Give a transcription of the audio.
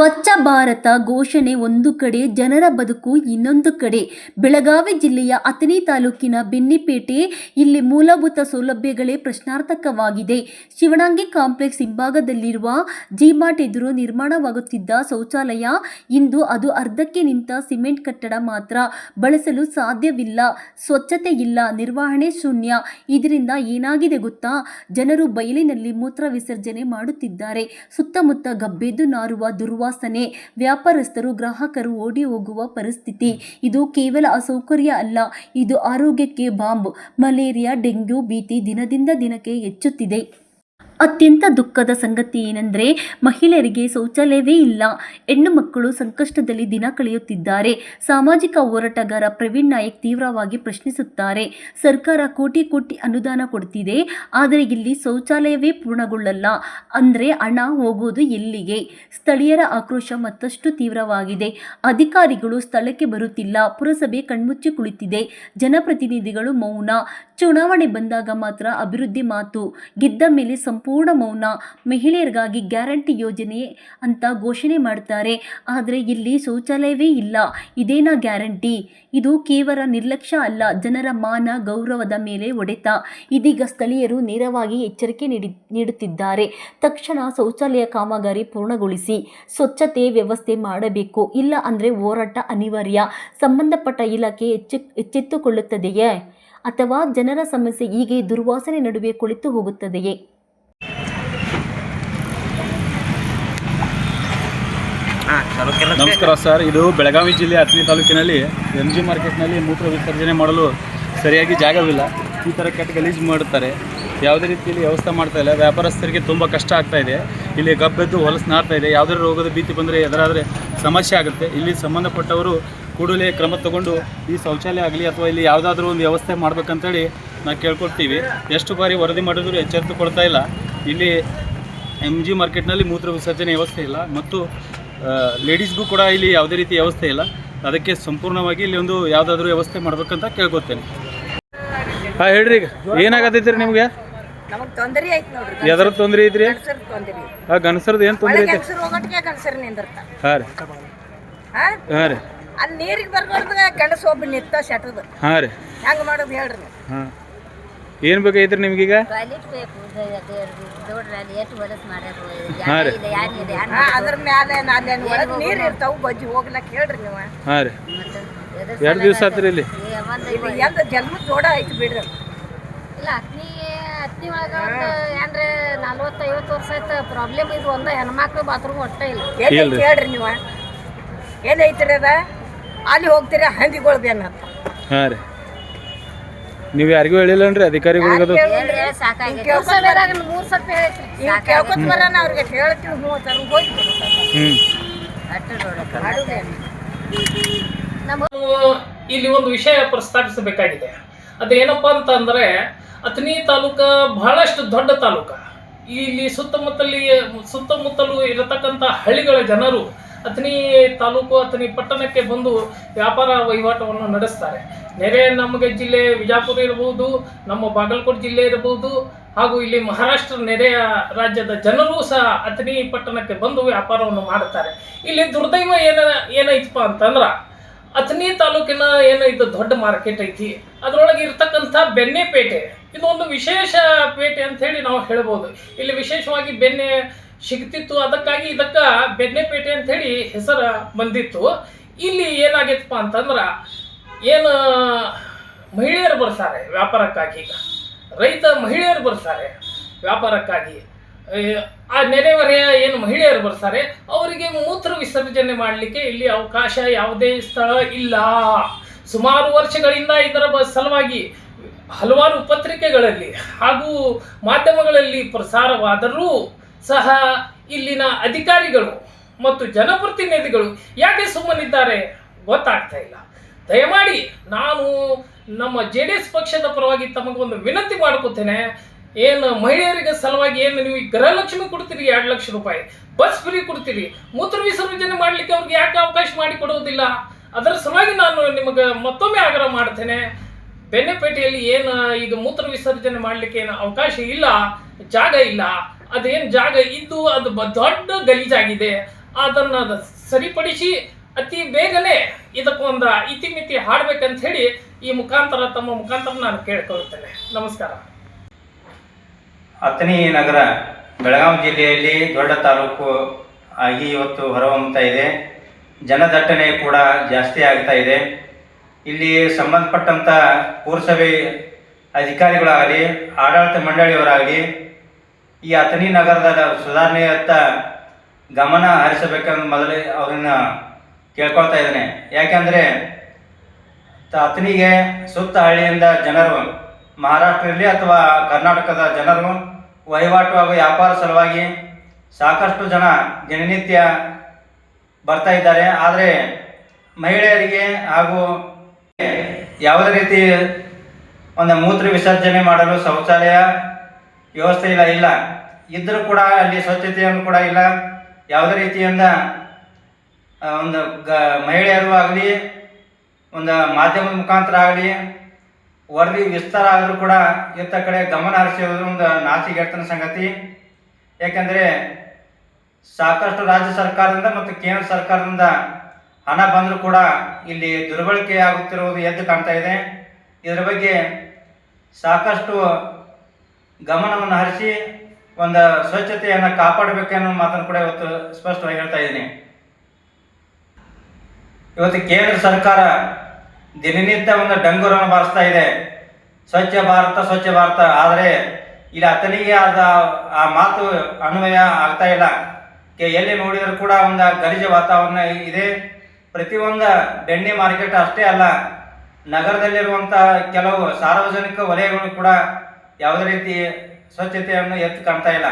ಸ್ವಚ್ಛ ಭಾರತ ಘೋಷಣೆ ಒಂದು ಕಡೆ, ಜನರ ಬದುಕು ಇನ್ನೊಂದು ಕಡೆ. ಬೆಳಗಾವಿ ಜಿಲ್ಲೆಯ ಅಥಣಿ ತಾಲೂಕಿನ ಬೆನ್ನಿಪೇಟೆ. ಇಲ್ಲಿ ಮೂಲಭೂತ ಸೌಲಭ್ಯಗಳೇ ಪ್ರಶ್ನಾರ್ಥಕವಾಗಿದೆ. ಶಿವಣಂಗಿ ಕಾಂಪ್ಲೆಕ್ಸ್ ಹಿಂಭಾಗದಲ್ಲಿರುವ ಜಿ-ಮಾರ್ಟ್ ಎದುರು ನಿರ್ಮಾಣವಾಗುತ್ತಿದ್ದ ಶೌಚಾಲಯ ಇಂದು ಅದು ಅರ್ಧಕ್ಕೆ ನಿಂತ ಸಿಮೆಂಟ್ ಕಟ್ಟಡ ಮಾತ್ರ. ಬಳಸಲು ಸಾಧ್ಯವಿಲ್ಲ, ಸ್ವಚ್ಛತೆ ಇಲ್ಲ, ನಿರ್ವಹಣೆ ಶೂನ್ಯ. ಇದರಿಂದ ಏನಾಗಿದೆ ಗೊತ್ತಾ? ಜನರು ಬಯಲಿನಲ್ಲಿ ಮೂತ್ರ ವಿಸರ್ಜನೆ ಮಾಡುತ್ತಿದ್ದಾರೆ. ಸುತ್ತಮುತ್ತ ಗಬ್ಬೆದ್ದು ನಾರುವ ದುರ್ವಾಸನೆ. ವ್ಯಾಪಾರಸ್ಥರು, ಗ್ರಾಹಕರು ಓಡಿ ಹೋಗುವ ಪರಿಸ್ಥಿತಿ. ಇದು ಕೇವಲ ಅಸೌಕರ್ಯ ಅಲ್ಲ, ಇದು ಆರೋಗ್ಯಕ್ಕೆ ಬಾಂಬ್. ಮಲೇರಿಯಾ, ಡೆಂಗ್ಯೂ ಭೀತಿ ದಿನದಿಂದ ದಿನಕ್ಕೆ ಹೆಚ್ಚುತ್ತಿದೆ. ಅತ್ಯಂತ ದುಃಖದ ಸಂಗತಿ ಏನೆಂದರೆ, ಮಹಿಳೆಯರಿಗೆ ಶೌಚಾಲಯವೇ ಇಲ್ಲ. ಹೆಣ್ಣು ಮಕ್ಕಳು ಸಂಕಷ್ಟದಲ್ಲಿ ದಿನ ಕಳೆಯುತ್ತಿದ್ದಾರೆ. ಸಾಮಾಜಿಕ ಹೋರಾಟಗಾರ ಪ್ರವೀಣ್ ನಾಯಕ್ ತೀವ್ರವಾಗಿ ಪ್ರಶ್ನಿಸುತ್ತಾರೆ. ಸರ್ಕಾರ ಕೋಟಿ ಕೋಟಿ ಅನುದಾನ ಕೊಡ್ತಿದೆ, ಆದರೆ ಇಲ್ಲಿ ಶೌಚಾಲಯವೇ ಪೂರ್ಣಗೊಳ್ಳಲ್ಲ ಅಂದ್ರೆ ಹಣ ಹೋಗೋದು ಎಲ್ಲಿಗೆ? ಸ್ಥಳೀಯರ ಆಕ್ರೋಶ ಮತ್ತಷ್ಟು ತೀವ್ರವಾಗಿದೆ. ಅಧಿಕಾರಿಗಳು ಸ್ಥಳಕ್ಕೆ ಬರುತ್ತಿಲ್ಲ, ಪುರಸಭೆ ಕಣ್ಮುಚ್ಚಿ ಕುಳಿತಿದೆ, ಜನಪ್ರತಿನಿಧಿಗಳು ಮೌನ. ಚುನಾವಣೆ ಬಂದಾಗ ಮಾತ್ರ ಅಭಿವೃದ್ಧಿ ಮಾತು, ಗೆದ್ದ ಮೇಲೆ ಸಂಪೂರ್ಣ ಮೌನ. ಮಹಿಳೆಯರಿಗಾಗಿ ಗ್ಯಾರಂಟಿ ಯೋಜನೆ ಅಂತ ಘೋಷಣೆ ಮಾಡ್ತಾರೆ, ಆದರೆ ಇಲ್ಲಿ ಶೌಚಾಲಯವೇ ಇಲ್ಲ. ಇದೇನಾ ಗ್ಯಾರಂಟಿ? ಇದು ಕೇವಲ ನಿರ್ಲಕ್ಷ್ಯ ಅಲ್ಲ, ಜನರ ಮಾನ ಗೌರವದ ಮೇಲೆ ಹೊಡೆತ. ಇದೀಗ ಸ್ಥಳೀಯರು ನೇರವಾಗಿ ಎಚ್ಚರಿಕೆ ನೀಡುತ್ತಿದ್ದಾರೆ. ತಕ್ಷಣ ಶೌಚಾಲಯ ಕಾಮಗಾರಿ ಪೂರ್ಣಗೊಳಿಸಿ, ಸ್ವಚ್ಛತೆ ವ್ಯವಸ್ಥೆ ಮಾಡಬೇಕು, ಇಲ್ಲ ಅಂದ್ರೆ ಹೋರಾಟ ಅನಿವಾರ್ಯ. ಸಂಬಂಧಪಟ್ಟ ಇಲಾಖೆ ಎಚ್ಚೆತ್ತುಕೊಳ್ಳುತ್ತದೆಯೇ ಅಥವಾ ಜನರ ಸಮಸ್ಯೆ ಹೀಗೆ ದುರ್ವಾಸನೆ ನಡುವೆ ಕುಳಿತು ಹೋಗುತ್ತದೆಯೇ? ನಮಸ್ಕಾರ ಸರ್. ಇದು ಬೆಳಗಾವಿ ಜಿಲ್ಲೆ ಅಥಣಿ ತಾಲೂಕಿನಲ್ಲಿ MG ಮಾರ್ಕೆಟ್ನಲ್ಲಿ ಮೂತ್ರ ವಿಸರ್ಜನೆ ಮಾಡಲು ಸರಿಯಾಗಿ ಜಾಗವಿಲ್ಲ. ಈ ಥರ ಕೆಟ್ಟ ಗಲೀಜು ಮಾಡುತ್ತಾರೆ. ಯಾವುದೇ ರೀತಿಯಲ್ಲಿ ವ್ಯವಸ್ಥೆ ಮಾಡ್ತಾ ಇಲ್ಲ. ವ್ಯಾಪಾರಸ್ಥರಿಗೆ ತುಂಬ ಕಷ್ಟ ಆಗ್ತಾ ಇದೆ. ಇಲ್ಲಿ ಗಬ್ಬೆದ್ದು ಹೊಲಸು ನಾರ್ತಾ ಇದೆ. ಯಾವುದೇ ರೋಗದ ಭೀತಿ ಬಂದರೆ ಎದುರಾದರೆ ಸಮಸ್ಯೆ ಆಗುತ್ತೆ. ಇಲ್ಲಿ ಸಂಬಂಧಪಟ್ಟವರು ಕೂಡಲೇ ಕ್ರಮ ತಗೊಂಡು ಈ ಶೌಚಾಲಯ ಆಗಲಿ ಅಥವಾ ಇಲ್ಲಿ ಯಾವುದಾದ್ರೂ ಒಂದು ವ್ಯವಸ್ಥೆ ಮಾಡ್ಬೇಕಂತೇಳಿ ನಾವು ಕೇಳ್ಕೊಳ್ತೀವಿ. ಎಷ್ಟು ಬಾರಿ ವರದಿ ಮಾಡಿದ್ರು ಎಚ್ಚರಿಕೆ ಕೊಡ್ತಾ ಇಲ್ಲ. ಇಲ್ಲಿ MG ಮಾರ್ಕೆಟ್ನಲ್ಲಿ ಮೂತ್ರ ವಿಸರ್ಜನೆ ವ್ಯವಸ್ಥೆ ಇಲ್ಲ ಮತ್ತು ಲೇಡೀಸ್ಗೂ ಕೂಡ ಇಲ್ಲಿ ಯಾವುದೇ ರೀತಿ ವ್ಯವಸ್ಥೆ ಇಲ್ಲ. ಅದಕ್ಕೆ ಸಂಪೂರ್ಣವಾಗಿ ಇಲ್ಲಿ ಒಂದು ಯಾವುದಾದ್ರೂ ವ್ಯವಸ್ಥೆ ಮಾಡ್ಬೇಕಂತ ಕೇಳ್ಕೊತೇನೆ. ಹಾಂ ಹೇಳ್ರಿ, ಈಗ ಏನಾಗತೈತ್ರಿ ನಿಮ್ಗೆ? ನಮಗೆ ತೊಂದರೆ ಐತಿ ನೋಡ್ರಿ. ಎದರ ತೊಂದರೆ ಐತ್ರಿ? ತೊಂದರೆ ಗಣಸರ್ದು ಏನು ತೊಂದರೆ ಐತಿ? ಹಾಂ ರೀ, ಹಾಂ ರೀ. ಅಲ್ಲಿ ನೀರಿಗೆ ಬರ್ಬಾರ್ದು, ಗಂಡಸ ಒಬ್ಬ ನಿತ್ತ ಶೆಟದ. ಹಾಂ ರೀ, ಹೆಂಗೆ ಮಾಡೋದು ಹೇಳ್ರಿ? ಹಾಂ, ಏನು ಬೇಕಾಗೈತ್ರಿ ನಿಮ್ಗೀಗ? ಹಾಂ ರೀ, ಅದ್ರ ಮ್ಯಾಲೆ ನೀರು ಇರ್ತಾವ, ಬಜ್ಜಿ ಹೋಗ್ಲಕ್ಕ ಹೇಳ್ರಿ ನೀವು. ಹಾಂ ರೀ. 2 ದಿವಸ ಆತ್ರಿ ಇಲ್ಲಿ? ಎಂತ ಜನ್ಮದ ಜೋಡ ಐತಿ ಬಿಡ್ರಿ. ಇಲ್ಲ, ಅತ್ನಿ ಒಳಗ ಏನ್ರಿ 40-50 ವರ್ಷ ಆಯ್ತು ಪ್ರಾಬ್ಲಮ್. ಇದು ಒಂದು ಹೆಣ್ಮಕ್ಳು ಬಾತ್ರೂಮ್ ಒಟ್ಟ ಇಲ್ಲ. ಎಲ್ಲಿ ಹೇಳ್ರಿ ನೀವು? ಏನೈತ್ರಿ ಅದ? ಅಲ್ಲಿ ಹೋಗ್ತೀರಿ ಹಂದಿಗಳು ಬೇನ. ಹಾಂ ರೀ. ನೀವು ಯಾರಿಗೂ ಹೇಳಿಲ್ಲನ್ರಿ ಅಧಿಕಾರಿಗಳಿಗೆ? ಅದು ಕೇಳ್ಕೊತ ಬರೋಣ, ಅವ್ರಿಗೆ ಹೇಳ್ತೀವಿ. ಹೋಗಿ ಇಲ್ಲಿ ಒಂದು ವಿಷಯ ಪ್ರಸ್ತಾಪಿಸಬೇಕಾಗಿದೆ. ಅದೇನಪ್ಪ ಅಂತಂದರೆ, ಅಥಣಿ ತಾಲೂಕು ಬಹಳಷ್ಟು ದೊಡ್ಡ ತಾಲೂಕು. ಇಲ್ಲಿ ಸುತ್ತಮುತ್ತಲು ಇರತಕ್ಕಂಥ ಹಳ್ಳಿಗಳ ಜನರು ಅಥಣಿ ತಾಲೂಕು, ಅಥಣಿ ಪಟ್ಟಣಕ್ಕೆ ಬಂದು ವ್ಯಾಪಾರ ವಹಿವಾಟವನ್ನು ನಡೆಸ್ತಾರೆ. ನೆರೆ ನಮಗೆ ಜಿಲ್ಲೆ ವಿಜಾಪುರ ಇರಬಹುದು, ನಮ್ಮ ಬಾಗಲಕೋಟೆ ಜಿಲ್ಲೆ ಇರಬಹುದು, ಹಾಗೂ ಇಲ್ಲಿ ಮಹಾರಾಷ್ಟ್ರ ನೆರೆಯ ರಾಜ್ಯದ ಜನರು ಸಹ ಅಥಣಿ ಪಟ್ಟಣಕ್ಕೆ ಬಂದು ವ್ಯಾಪಾರವನ್ನು ಮಾಡುತ್ತಾರೆ. ಇಲ್ಲಿ ದುರ್ದೈವ ಏನೈತಪ್ಪ ಅಂತಂದ್ರೆ, ಅಥಣಿ ತಾಲೂಕಿನ ಇದು ದೊಡ್ಡ ಮಾರ್ಕೆಟ್ ಐತಿ, ಅದರೊಳಗೆ ಇರ್ತಕ್ಕಂಥ ಬೆಣ್ಣೆಪೇಟೆ ಇದು ಒಂದು ವಿಶೇಷ ಪೇಟೆ ಅಂತ ಹೇಳಿ ನಾವು ಹೇಳ್ಬೋದು. ಇಲ್ಲಿ ವಿಶೇಷವಾಗಿ ಬೆಣ್ಣೆ ಸಿಗ್ತಿತ್ತು, ಅದಕ್ಕಾಗಿ ಇದಕ್ಕೆ ಬೆಣ್ಣೆಪೇಟೆ ಅಂತ ಹೇಳಿ ಹೆಸರು ಬಂದಿತ್ತು. ಇಲ್ಲಿ ಏನಾಗೈತಪ್ಪ ಅಂತಂದ್ರೆ, ಏನು ಮಹಿಳೆಯರು ಬರ್ತಾರೆ ವ್ಯಾಪಾರಕ್ಕಾಗಿ, ಈಗ ರೈತ ಮಹಿಳೆಯರು ಬರ್ತಾರೆ ವ್ಯಾಪಾರಕ್ಕಾಗಿ, ಆ ನೆರೆಹೊರೆಯ ಏನು ಮಹಿಳೆಯರು ಬರ್ತಾರೆ ಅವರಿಗೆ ಮೂತ್ರ ವಿಸರ್ಜನೆ ಮಾಡಲಿಕ್ಕೆ ಇಲ್ಲಿ ಅವಕಾಶ ಯಾವುದೇ ಸ್ಥಳ ಇಲ್ಲ. ಸುಮಾರು ವರ್ಷಗಳಿಂದ ಇದರ ಸಲುವಾಗಿ ಹಲವಾರು ಪತ್ರಿಕೆಗಳಲ್ಲಿ ಹಾಗೂ ಮಾಧ್ಯಮಗಳಲ್ಲಿ ಪ್ರಸಾರವಾದರೂ ಸಹ ಇಲ್ಲಿನ ಅಧಿಕಾರಿಗಳು ಮತ್ತು ಜನಪ್ರತಿನಿಧಿಗಳು ಯಾಕೆ ಸುಮ್ಮನಿದ್ದಾರೆ ಗೊತ್ತಾಗ್ತಾ ಇಲ್ಲ. ದಯಮಾಡಿ ನಾನು ನಮ್ಮ JDS ಪಕ್ಷದ ಪರವಾಗಿ ತಮಗೊಂದು ವಿನಂತಿ ಮಾಡ್ಕೋತೇನೆ. ಏನು ಮಹಿಳೆಯರಿಗೆ ಸಲುವಾಗಿ ಏನು ನೀವು ಗೃಹಲಕ್ಷ್ಮಿ ಕೊಡ್ತೀರಿ 2 ಲಕ್ಷ ರೂಪಾಯಿ, ಬಸ್ ಫ್ರೀ ಕೊಡ್ತೀರಿ, ಮೂತ್ರ ವಿಸರ್ಜನೆ ಮಾಡಲಿಕ್ಕೆ ಅವ್ರಿಗೆ ಯಾಕೆ ಅವಕಾಶ ಮಾಡಿಕೊಡುವುದಿಲ್ಲ? ಅದರ ಸಲುವಾಗಿ ನಾನು ನಿಮಗೆ ಮತ್ತೊಮ್ಮೆ ಆಗ್ರಹ ಮಾಡ್ತೇನೆ. ಬೆಣ್ಣೆಪೇಟೆಯಲ್ಲಿ ಏನು ಈಗ ಮೂತ್ರ ವಿಸರ್ಜನೆ ಮಾಡಲಿಕ್ಕೆ ಏನು ಅವಕಾಶ ಇಲ್ಲ, ಜಾಗ ಇಲ್ಲ. ಅದೇನು ಜಾಗ ಇದ್ದು ಅದು ದೊಡ್ಡ ಗಲೀಜಾಗಿದೆ. ಅದನ್ನು ಸರಿಪಡಿಸಿ ಅತಿ ಬೇಗನೆ ಇದಕ್ಕೊಂದು ಇತಿಮಿತಿ ಹಾಡ್ಬೇಕಂತ ಹೇಳಿ ಈ ಮುಖಾಂತರ ತಮ್ಮ ಮುಖಾಂತರ ನಾನು ಕೇಳ್ಕೊಳ್ತೇನೆ. ನಮಸ್ಕಾರ. ಅಥಣಿ ನಗರ ಬೆಳಗಾವಿ ಜಿಲ್ಲೆಯಲ್ಲಿ ದೊಡ್ಡ ತಾಲೂಕು ಆಗಿ ಇವತ್ತು ಹೊರಹೊಮ್ಮುತ್ತಾ ಇದೆ. ಜನದಟ್ಟಣೆ ಕೂಡ ಜಾಸ್ತಿ ಆಗ್ತಾ ಇದೆ. ಇಲ್ಲಿ ಸಂಬಂಧಪಟ್ಟಂಥ ಪುರಸಭೆ ಅಧಿಕಾರಿಗಳಾಗಲಿ ಆಡಳಿತ ಮಂಡಳಿಯವರಾಗಲಿ ಈ ಅಥಣಿ ನಗರದ ಸುಧಾರಣೆಯತ್ತ ಗಮನ ಹರಿಸಬೇಕೆಂದು ಮೊದಲೇ ಅವರನ್ನು ಕೇಳ್ಕೊಳ್ತಾ ಇದ್ದೇನೆ. ಯಾಕೆಂದರೆ ಅಥಣಿಗೆ ಸುತ್ತ ಹಳ್ಳಿಯಿಂದ ಜನರು ಮಹಾರಾಷ್ಟ್ರದಲ್ಲಿ ಅಥವಾ ಕರ್ನಾಟಕದ ಜನರು ವಹಿವಾಟು ಹಾಗೂ ವ್ಯಾಪಾರ ಸಲುವಾಗಿ ಸಾಕಷ್ಟು ಜನ ದಿನನಿತ್ಯ ಬರ್ತಾ ಇದ್ದಾರೆ. ಆದರೆ ಮಹಿಳೆಯರಿಗೆ ಹಾಗೂ ಯಾವುದೇ ರೀತಿ ಒಂದು ಮೂತ್ರ ವಿಸರ್ಜನೆ ಮಾಡಲು ಶೌಚಾಲಯ ವ್ಯವಸ್ಥೆ ಇಲ್ಲ. ಇದ್ದರೂ ಕೂಡ ಅಲ್ಲಿ ಸ್ವಚ್ಛತೆಯನ್ನು ಕೂಡ ಇಲ್ಲ. ಯಾವುದೇ ರೀತಿಯಿಂದ ಒಂದು ಮಹಿಳೆಯರು ಆಗಲಿ ಒಂದು ಮಾಧ್ಯಮದ ಮುಖಾಂತರ ಆಗಲಿ ವರದಿ ವಿಸ್ತಾರ ಆದರೂ ಕೂಡ ಇತ್ತ ಕಡೆ ಗಮನ ಹರಿಸುವುದು ಒಂದು ನಾಚಿಕೆಟ್ಟನ ಸಂಗತಿ. ಯಾಕೆಂದರೆ ಸಾಕಷ್ಟು ರಾಜ್ಯ ಸರ್ಕಾರದಿಂದ ಮತ್ತು ಕೇಂದ್ರ ಸರ್ಕಾರದಿಂದ ಹಣ ಬಂದರೂ ಕೂಡ ಇಲ್ಲಿ ದುರ್ಬಳಕೆ ಆಗುತ್ತಿರುವುದು ಎದ್ದು ಕಾಣ್ತಾ ಇದೆ. ಇದರ ಬಗ್ಗೆ ಸಾಕಷ್ಟು ಗಮನವನ್ನು ಹರಿಸಿ ಒಂದು ಸ್ವಚ್ಛತೆಯನ್ನು ಕಾಪಾಡಬೇಕೆನ್ನೋ ಮಾತನ್ನು ಕೂಡ ಇವತ್ತು ಸ್ಪಷ್ಟವಾಗಿ ಹೇಳ್ತಾ ಇದ್ದೀನಿ. ಇವತ್ತು ಕೇಂದ್ರ ಸರ್ಕಾರ ದಿನನಿತ್ಯ ಒಂದು ಡಂಗೂರನ್ನು ಬಾರಿಸ್ತಾ ಇದೆ, ಸ್ವಚ್ಛ ಭಾರತ. ಆದರೆ ಇಲ್ಲಿ ಅಥಣಿಗೆ ಆ ಮಾತು ಅನ್ವಯ ಆಗ್ತಾ ಇಲ್ಲ. ಎಲ್ಲಿ ನೋಡಿದರೂ ಕೂಡ ಒಂದು ಗಲೀಜು ವಾತಾವರಣ ಇದೆ. ಪ್ರತಿಯೊಂದು ಬೆಣ್ಣೆ ಮಾರ್ಕೆಟ್ ಅಷ್ಟೇ ಅಲ್ಲ, ನಗರದಲ್ಲಿರುವಂಥ ಕೆಲವು ಸಾರ್ವಜನಿಕ ವಲಯಗಳು ಕೂಡ ಯಾವುದೇ ರೀತಿ ಸ್ವಚ್ಛತೆಯನ್ನು ಎತ್ತು ಕಾಣ್ತಾ ಇಲ್ಲ.